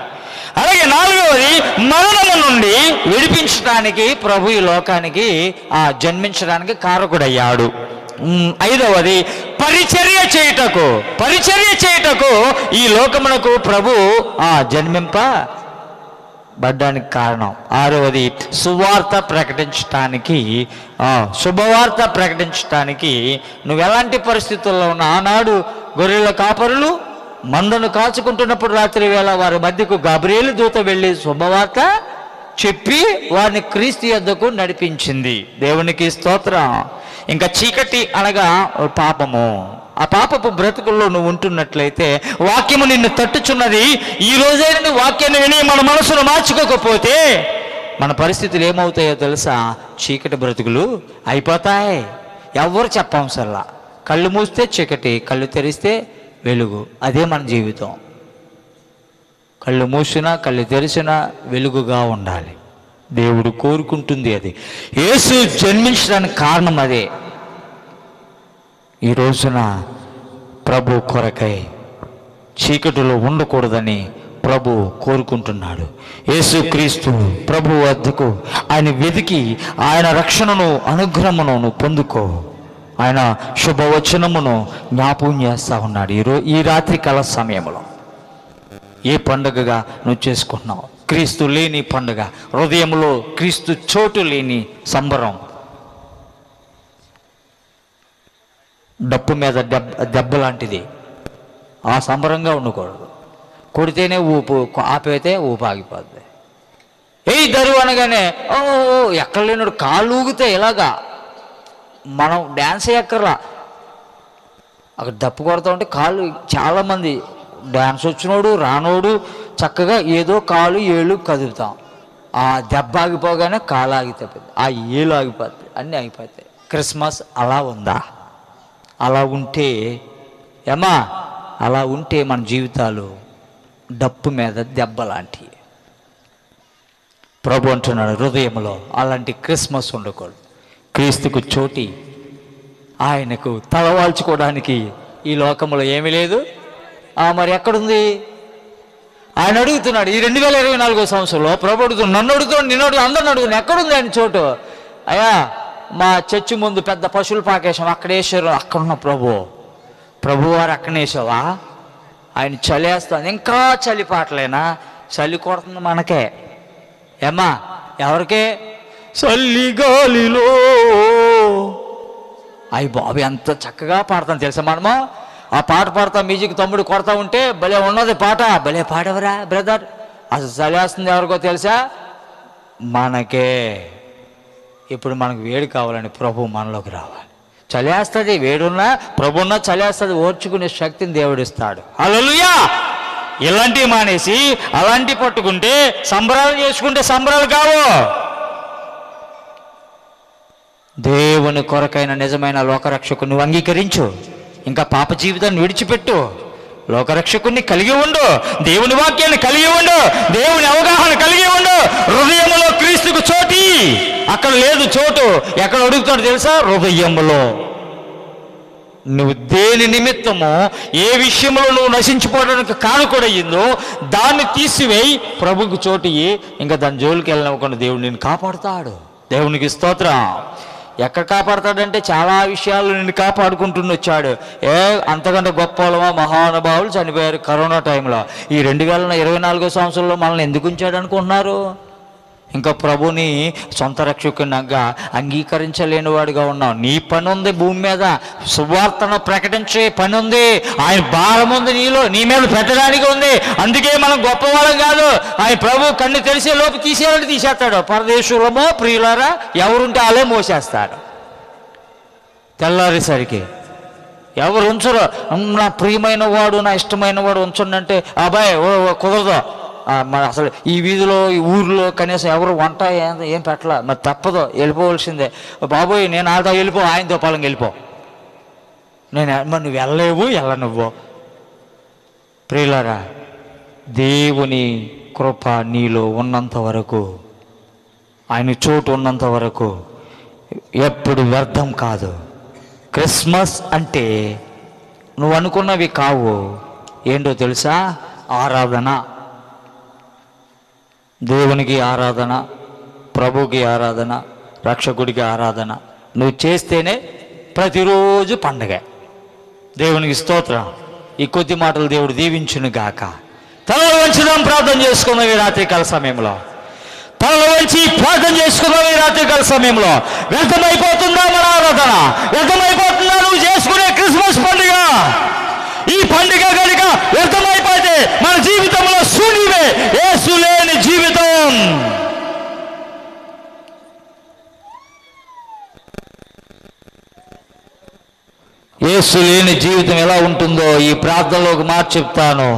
అలాగే నాలుగవది, మరణము నుండి విడిపించడానికి ప్రభు ఈ లోకానికి జన్మించడానికి కారకుడయ్యాడు. ఐదవది, పరిచర్య చేయుటకు ఈ లోకమునకు ప్రభు జన్మింపబడ్డానికి కారణం. ఆరవది, శుభవార్త ప్రకటించటానికి నువ్వు ఎలాంటి పరిస్థితుల్లో ఉన్నా, ఆనాడు గొర్రెల కాపరులు మందను కాచుకుంటున్నప్పుడు రాత్రి వేళ వారి మధ్యకు గబ్రియేలు దూత వెళ్ళి శుభవార్త చెప్పి వారిని క్రీస్తు యొద్దకు నడిపించింది. దేవునికి స్తోత్రం. ఇంకా చీకటి అనగా పాపము. ఆ పాపపు బ్రతుకుల్లో నువ్వు ఉంటున్నట్లయితే వాక్యము నిన్ను తట్టుచున్నది. ఈ రోజైనా నువ్వు వాక్యాన్ని విని మన మనసును మార్చుకోకపోతే మన పరిస్థితులు ఏమవుతాయో తెలుసా? చీకటి బ్రతుకులు అయిపోతాయి. ఎవరు చెప్పంసల్లా. కళ్ళు మూస్తే చీకటి, కళ్ళు తెరిస్తే వెలుగు. అదే మన జీవితం. కళ్ళు మూసినా కళ్ళు తెరిచినా వెలుగుగా ఉండాలి. దేవుడు కోరుకుంటుంది అది. యేసు జన్మించడానికి కారణం అదే. ఈ రోజున ప్రభు కొరకై చీకటిలో ఉండకూడదని ప్రభు కోరుకుంటున్నాడు. యేసుక్రీస్తు ప్రభు వద్దకు ఆయన వెతికి ఆయన రక్షణను అనుగ్రహమును పొందుకో. ఆయన శుభవచనమును జ్ఞాపకం చేస్తూ ఉన్నాడు. ఈ రాత్రి కాల సమయంలో ఏ పండుగగా నువ్వు చేసుకుంటున్నావు? క్రీస్తు లేని పండుగ, హృదయంలో క్రీస్తు చోటు లేని సంబరం. డప్పు మీద దెబ్బ లాంటిది. ఆ సంబరంగా ఉండకూడదు. కొడితేనే ఊపు, ఆపైతే ఊపు ఆగిపోద్ది. దరువు అనగానే ఎక్కడ లేనాడు కాళ్ళు ఊగితే ఇలాగా మనం డ్యాన్స్ ఎక్కర్లా. అక్కడ దప్పు కొడతా ఉంటే కాళ్ళు, చాలామంది డ్యాన్స్ వచ్చినోడు రానోడు చక్కగా ఏదో కాలు ఏళ్ళు కదులుతాం. ఆ దెబ్బ ఆగిపోగానే కాలు ఆగిపోతుంది, ఆ ఏళ్ళు ఆగిపోతుంది, అన్నీ ఆగిపోతాయి. క్రిస్మస్ అలా ఉందా? అలా ఉంటే అలా ఉంటే మన జీవితాలు డప్పు మీద దెబ్బ లాంటివి. ప్రభు అంటున్నాడు, హృదయంలో అలాంటి క్రిస్మస్ ఉండకూడదు. క్రీస్తుకు చోటి, ఆయనకు తలవాల్చుకోవడానికి ఈ లోకంలో ఏమీ లేదు. మరి ఎక్కడుంది? ఆయన అడుగుతున్నాడు. ఈ 2024 సంవత్సరంలో ప్రభు అడుగుతున్నాడు, నన్ను అడుగుతున్నాడు, నిన్ను అడుగు, అందరిని అడుగుతున్నాడు, ఎక్కడుంది ఆయన చోటు? అయ్యా, మా చర్చి ముందు పెద్ద పశువులు పాకేశాం, అక్కడ వేసారు. అక్కడున్న ప్రభువారు అక్కడ వేసావా? ఆయన చలేస్తాను. ఇంకా చలి పాటలేనా? చలి కొడుతుంది మనకే. ఎవరికే? చల్లి గాలిలో. అయ్యి బాబు, ఎంత చక్కగా పాడతాను తెలుసా మనము. ఆ పాట పాడతా, మ్యూజిక్ తమ్ముడు కొడతా ఉంటే భలే ఉన్నది పాట. భలే పాడవరా బ్రదర్. అసలు చలేస్తుంది ఎవరికో తెలుసా? మనకే. ఇప్పుడు మనకు వేడి కావాలని ప్రభు మనలోకి రావాలి. చలేస్తుంది, వేడున్నా ప్రభున్నా చలేస్తుంది, ఓర్చుకునే శక్తిని దేవుడిస్తాడు. హల్లెలూయా. ఇలాంటివి మానేసి అలాంటివి పట్టుకుంటే సంబరాలు చేసుకుంటే సంబరాలు కావు. దేవుని కొరకైన నిజమైన లోకరక్షకుని అంగీకరించు. ఇంకా పాప జీవితాన్ని విడిచిపెట్టు. లోకరక్షకుని కలిగి ఉండు, దేవుని వాక్యాన్ని కలిగి ఉండు, దేవుని అవగాహన కలిగి ఉండు. హృదయంలో క్రీస్తుకు చోటి. అక్కడ లేదు చోటు. ఎక్కడ అడుగుతాడు తెలుసా? హృదయంలో. నువ్వు దేని నిమిత్తమో ఏ విషయంలో నువ్వు నశించిపోవడానికి కానుకూడయిందో దాన్ని తీసివేయి, ప్రభుకు చోటు. ఇంకా దాని జోలికి వెళ్ళనివ్వకుండా దేవుడు నిన్ను కాపాడుతాడు. దేవునికి స్తోత్రం. ఎక్కడ కాపాడుతాడంటే చాలా విషయాలు నిన్ను కాపాడుకుంటూ వచ్చాడు. అంతకంటే గొప్ప మహానుభావులు చనిపోయారు కరోనా టైంలో. ఈ 2024 సంవత్సరంలో మనల్ని ఎందుకు ఉంచాడు అనుకుంటున్నారు? ఇంకా ప్రభుని సొంత రక్షకునిగా అంగీకరించలేని వాడిగా ఉన్నావు. నీ పని ఉంది భూమి మీద, సువార్తను ప్రకటించే పని ఉంది. ఆయన భారం ఉంది నీ మీద పెట్టడానికి ఉంది. అందుకే మనం గొప్పవాళ్ళం కాదు. ఆయన ప్రభు కన్ను తెలిసే లోపు తీసేయాలంటే తీసేస్తాడు. పరదేశులమో ప్రియులారా ఎవరుంటే వాళ్ళే మోసేస్తారు. తెల్లారేసరికి ఎవరు ఉంచరు. నా ప్రియమైన వాడు, నా ఇష్టమైన వాడు ఉంచండి, అబ్బాయి కుదరదు. మరి అసలు ఈ వీధిలో, ఈ ఊర్లో కనీసం ఎవరు వంట ఏం పెట్టాల, మరి తప్పదు, వెళ్ళిపోవలసిందే. బాబోయ్ నేను ఆడతా, వెళ్ళిపో, ఆయనతో పాలంగా వెళ్ళిపో. మరి నువ్వు వెళ్ళలేవు, నువ్వు. ప్రియులారా, దేవుని కృప నీలో ఉన్నంత వరకు, ఆయన చోటు ఉన్నంత వరకు ఎప్పుడు వ్యర్థం కాదు. క్రిస్మస్ అంటే నువ్వు అనుకున్నవి కావు. ఏంటో తెలుసా? ఆరాధన, దేవునికి ఆరాధన, ప్రభుకి ఆరాధన, రక్షకుడికి ఆరాధన. నువ్వు చేస్తేనే ప్రతిరోజు పండగ. దేవునికి స్తోత్రం. ఈ కొద్ది మాటలు దేవుడు దీవించును గాక. తలలో వంచుదాం, ప్రార్థన చేసుకుందాం ఈ రాత్రికాల సమయంలో. తలలో వంచి ప్రార్థన చేసుకుందాం ఈ రాత్రికాల సమయంలో. వ్యర్థమైపోతుందా మన ఆరాధన? వ్యర్థమైపోతుందా నువ్వు చేసుకునే క్రిస్మస్ పండుగ? ఈ పండుగ కనుక వ్యర్థమైపోతే మన జీవితంలో శూన్యమే, యేసు లేని జీవితం. యేసు లేని జీవితం ఎలా ఉంటుందో ఈ ప్రార్థనలోకి మార్చి చెప్తాను.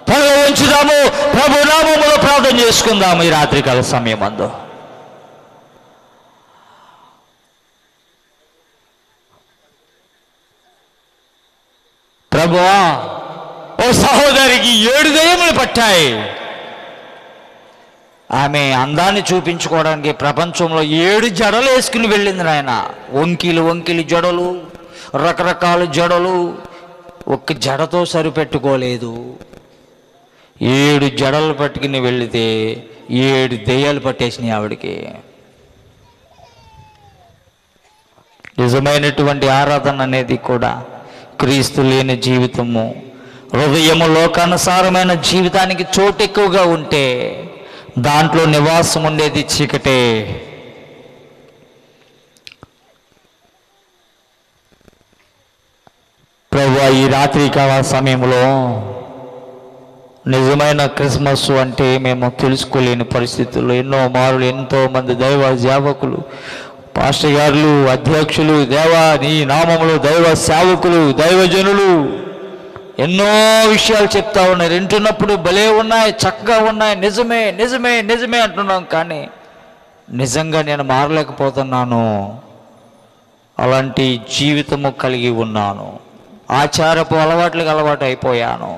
తలలో ఉంచుదాము, ప్రభు నామములో ప్రార్థన చేసుకుందాము ఈ రాత్రికాల సమయం అందు. ప్రభువా, ఓ సహోదరికి 7 దయ్యములు పట్టాయి. ఆమె అందాన్ని చూపించుకోవడానికి ప్రపంచంలో 7 జడలు వేసుకుని వెళ్ళింది నాయన. వంకిలి జడలు, రకరకాల జడలు, ఒక్క జడతో సరిపెట్టుకోలేదు. 7 జడలు పట్టుకుని వెళితే 7 దెయ్యాలు పట్టేసినాయి ఆవిడికి. నిజమైనటువంటి ఆరాధన అనేది కూడా క్రీస్తు లేని జీవితము, హృదయము లోకానుసారమైన జీవితానికి చోటు ఎక్కువగా ఉంటే దాంట్లో నివాసం ఉండేది చీకటే. ప్రభువా, ఈ రాత్రికాల సమయంలో నిజమైన క్రిస్మస్ అంటే మేము తెలుసుకోలేని పరిస్థితుల్లో ఎన్నో మారులు, ఎంతోమంది దైవ సేవకులు, పాస్టర్ గారులు, అధ్యక్షులు, నీ నామములు దైవ సేవకులు, దైవజనులు ఎన్నో విషయాలు చెప్తా ఉన్నారు. వింటున్నప్పుడు భలే ఉన్నాయి, చక్కగా ఉన్నాయి, నిజమే నిజమే నిజమే అంటున్నాం. కానీ నిజంగా నేను మారలేకపోతున్నాను. అలాంటి జీవితము కలిగి ఉన్నాను. ఆచారపు అలవాట్లకు అలవాటు అయిపోయాను.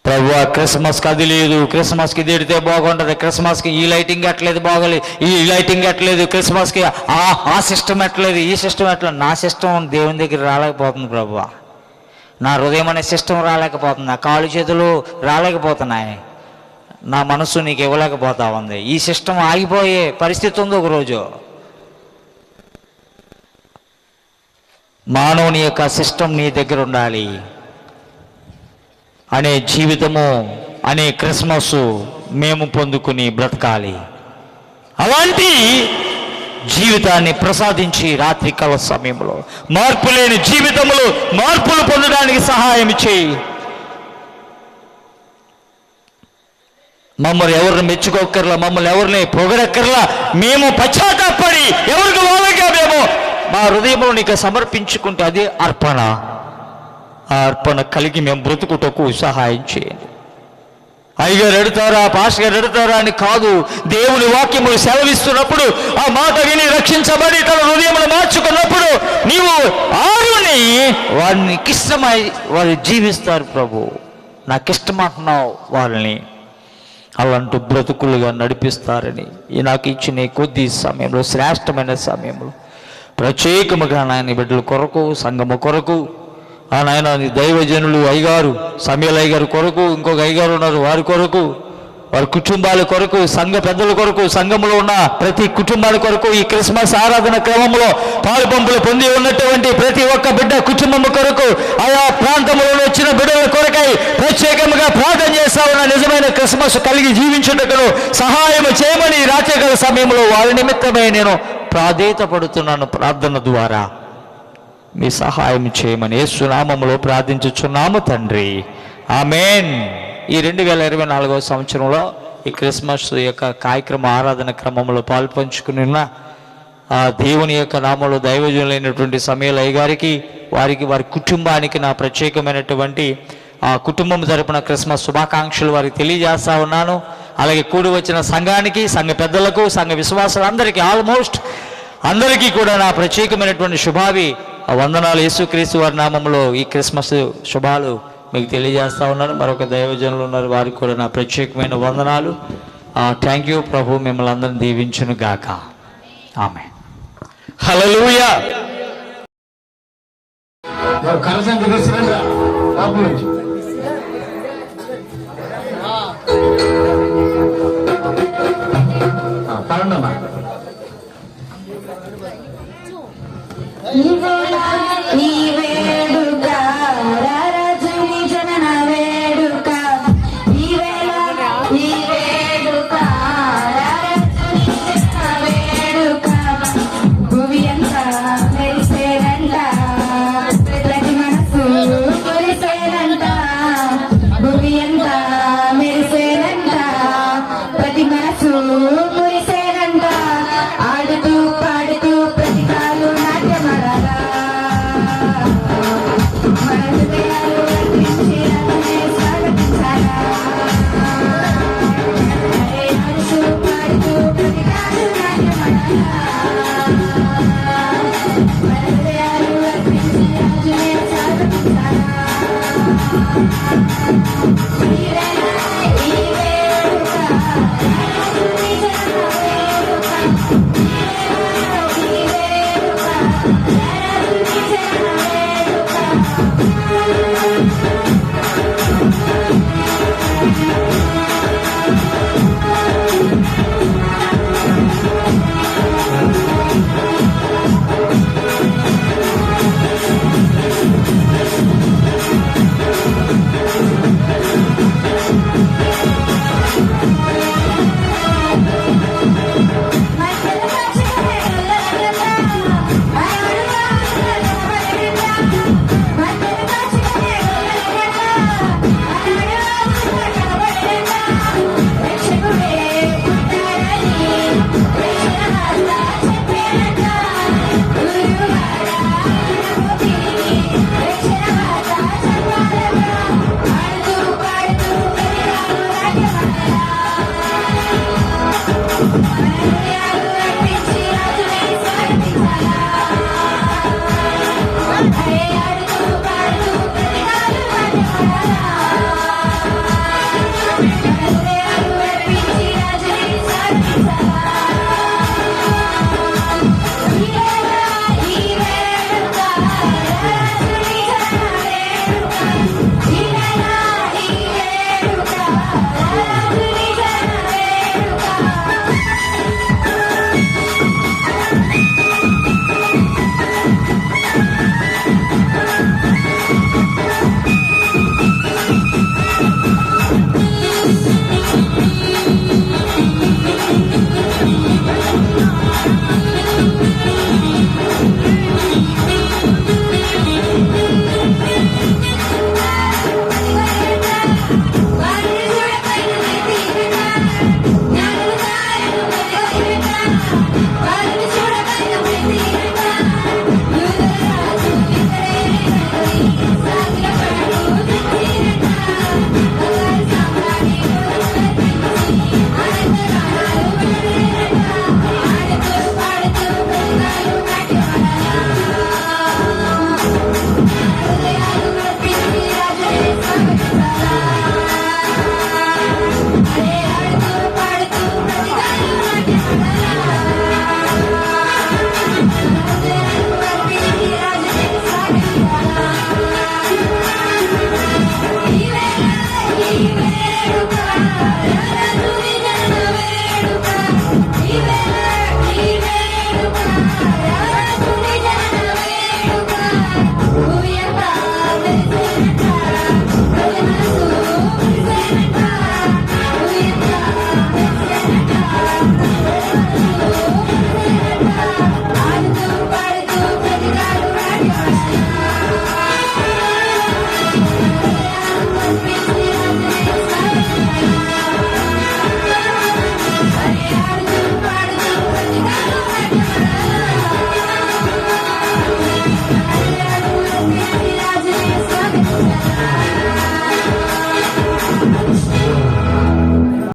ప్రభువా, క్రిస్మస్కి అది లేదు, క్రిస్మస్కి ఇది ఎడితే బాగుంటుంది, క్రిస్మస్కి ఈ లైటింగ్ ఎట్లేదు, బాగోలేదు, ఈ లైటింగ్ ఎట్లేదు, క్రిస్మస్కి ఆ సిస్టమ్ ఎట్లేదు, ఈ సిస్టమ్ ఎట్లేదు. నా సిస్టమ్ దేవుని దగ్గర రాలేకపోతుంది ప్రభువా. నా హృదయం అనే సిస్టమ్ రాలేకపోతుంది, నా కాళ్ళు చేతులు రాలేకపోతున్నాయి, నా మనసు నీకు ఇవ్వలేకపోతా ఉంది. ఈ సిస్టమ్ ఆగిపోయే పరిస్థితి ఉంది ఒకరోజు. మానవుని యొక్క సిస్టమ్ నీ దగ్గర ఉండాలి అనే జీవితము, అనే క్రిస్మస్ మేము పొందుకుని బ్రతకాలి. అలాంటి జీవితాన్ని ప్రసాదించి రాత్రికాల సమయంలో మార్పు లేని జీవితంలో మార్పులు పొందడానికి సహాయం చేయి. మమ్మల్ని ఎవరిని మెచ్చుకోకర్లా, మమ్మల్ని ఎవరిని పొగడక్కర్లా. మేము పశ్చాత్తాపడి ఎవరికి వాళ్ళగా మేము మా హృదయంలో నీకు సమర్పించుకుంటే అదే అర్పణ. ఆ అర్పణ కలిగి మేము బ్రతుకుటకు సహాయం చేయండి. అయ్యగారు ఎడతారా, పాస్టర్ గారు ఎడతారా అని కాదు, దేవుని వాక్యములు సెలవిస్తున్నప్పుడు ఆ మాట విని రక్షించబడి తన హృదయములు మార్చుకున్నప్పుడు నీవు ఆరుని వారిని ఇష్టమై వారు జీవిస్తారు. ప్రభు, నాకు ఇష్టమంటున్నావు వాళ్ళని, అలాంటి బ్రతుకులుగా నడిపిస్తారని నాకు ఇచ్చిన కొద్ది సమయంలో, శ్రేష్టమైన సమయంలో ప్రత్యేకముగా నాయన బిడ్డల కొరకు, సంఘము కొరకు, ఆ నాయన దైవజనులు అయ్యగారు, సమయల అయ్యగారు కొరకు, ఇంకొక అయ్యగారు ఉన్నారు వారి కొరకు, వారి కుటుంబాల కొరకు, సంఘ పెద్దల కొరకు, సంఘంలో ఉన్న ప్రతి కుటుంబాల కొరకు ఈ క్రిస్మస్ ఆరాధన క్రమంలో పాలుపంపులు పొంది ఉన్నటువంటి ప్రతి ఒక్క బిడ్డ కుటుంబం కొరకు, ఆయా ప్రాంతంలో వచ్చిన బిడ్డల కొరకై ప్రత్యేకంగా ప్రార్థన చేస్తా ఉన్న నిజమైన క్రిస్మస్ కలిగి జీవించుటకు సహాయం చేయమని ఈ రాత్రికాల సమయంలో వారి నిమిత్తమే నేను ప్రాధేయపడుతున్నాను. ప్రార్థన ద్వారా మీ సహాయం చేయమని యేసు నామములో ప్రార్థించుచున్నాము తండ్రి, ఆమేన్. ఈ 2024వ సంవత్సరంలో ఈ క్రిస్మస్ యొక్క కార్యక్రమ ఆరాధన క్రమంలో పాల్పంచుకుని ఉన్న ఆ దేవుని యొక్క నామంలో దైవజనులైనటువంటి సమయలయ్య గారికి, వారి కుటుంబానికి నా ప్రత్యేకమైనటువంటి ఆ కుటుంబం తరపున క్రిస్మస్ శుభాకాంక్షలు వారికి తెలియజేస్తా ఉన్నాను. అలాగే కూడి వచ్చిన సంఘానికి, సంఘ పెద్దలకు, సంఘ విశ్వాసులందరికీ, ఆల్మోస్ట్ అందరికీ కూడా నా ప్రత్యేకమైనటువంటి శుభావి వందనాలు. యేసుక్రీస్తు వారి నామంలో ఈ క్రిస్మస్ శుభాలు మీకు తెలియజేస్తా ఉన్నాను. మరొక దైవజనులు ఉన్నారు, వారికి కూడా నా ప్రత్యేకమైన వందనాలు. Thank you. ప్రభు మిమ్మల్ని అందరిని దీవించును గాక. ఆమేన్. హల్లెలూయా. ఈ వేడుక రారాజుని జనన వేడుక, ఈ వేడుక రారాజుని జనన వేడుక, భూమి అంతా మెరిసేనంట, ప్రతి మనసు మురిసేనంట, భూమి అంతా మెరిసేనంట, ప్రతి మనసు మురిసేనంట, ఆడుతూ పాడుతూ ప్రతి కాలు నాట్యమడరా, మన హృదయాలు అర్పించి రథమే స్వాగతించారా, ఆడుతూ పాడుతూ ప్రతి కాలు నాట్యమడరా.